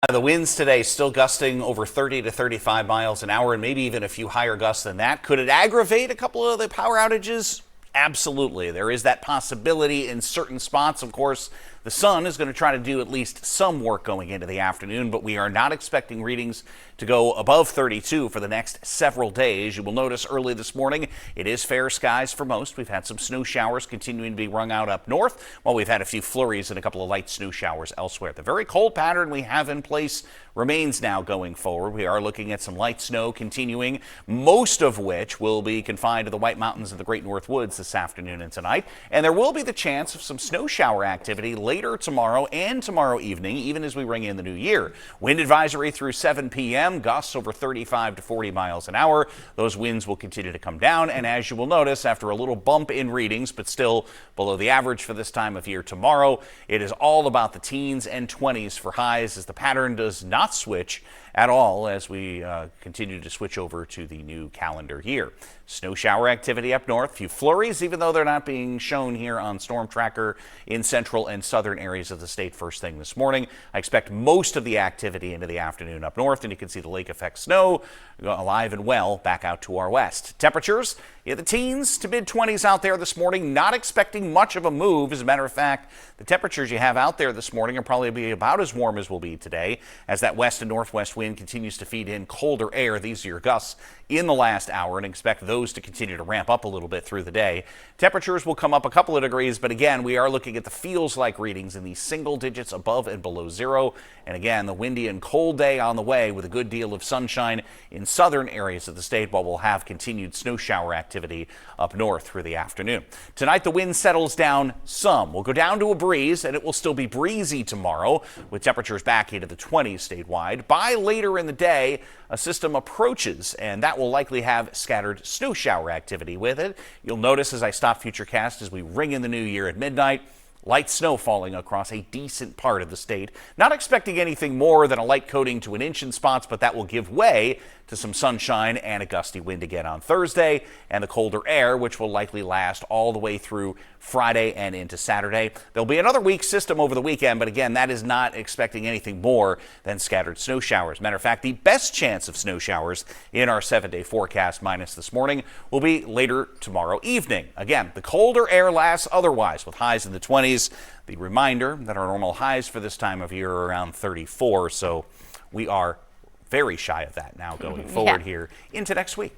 The winds today still gusting over 30 to 35 miles an hour and maybe even a few higher gusts than that. Could it aggravate a couple of the power outages? Absolutely. There is that possibility in certain spots. Of course, the sun is going to try to do at least some work going into the afternoon, but we are not expecting readings to go above 32 for the next several days. You will notice early this morning it is fair skies for most. We've had some snow showers continuing to be wrung out up north, while we've had a few flurries and a couple of light snow showers elsewhere. The very cold pattern we have in place remains now going forward. We are looking at some light snow continuing, most of which will be confined to the White Mountains and the Great North Woods this afternoon and tonight. And there will be the chance of some snow shower activity later tomorrow and tomorrow evening, even as we ring in the new year. Wind advisory through 7 p.m., gusts over 35 to 40 miles an hour. Those winds will continue to come down, and as you will notice, after a little bump in readings, but still below the average for this time of year tomorrow, it is all about the teens and 20s for highs, as the pattern does not switch at all as we continue to switch over to the new calendar year. Snow shower activity up north, few flurries, even though they're not being shown here on Storm Tracker in central and southern areas of the state first thing this morning. I expect most of the activity into the afternoon up north, and you can see the lake effect snow alive and well back out to our west. Temperatures in the teens to mid 20s out there this morning, not expecting much of a move. As a matter of fact, the temperatures you have out there this morning are probably be about as warm as we'll be today, as that west and northwest wind continues to feed in colder air. These are your gusts in the last hour, and expect those to continue to ramp up a little bit through the day. Temperatures will come up a couple of degrees, but again, we are looking at the feels like readings in the single digits above and below zero. And again, the windy and cold day on the way with a good deal of sunshine in southern areas of the state, while we'll have continued snow shower activity up north through the afternoon. Tonight, the wind settles down some. We'll go down to a breeze, and it will still be breezy tomorrow, with temperatures back into the 20s statewide. By later in the day, a system approaches, and that will likely have scattered snow shower activity with it. You'll notice as I stop Futurecast as we ring in the new year at midnight, light snow falling across a decent part of the state. Not expecting anything more than a light coating to an inch in spots, but that will give way to some sunshine and a gusty wind again on Thursday, and the colder air, which will likely last all the way through Friday and into Saturday. There'll be another weak system over the weekend, but again, that is not expecting anything more than scattered snow showers. Matter of fact, the best chance of snow showers in our 7-day forecast minus this morning will be later tomorrow evening. Again, the colder air lasts otherwise, with highs in the 20s. The reminder that our normal highs for this time of year are around 34, so we are very shy of that now going forward here into next week.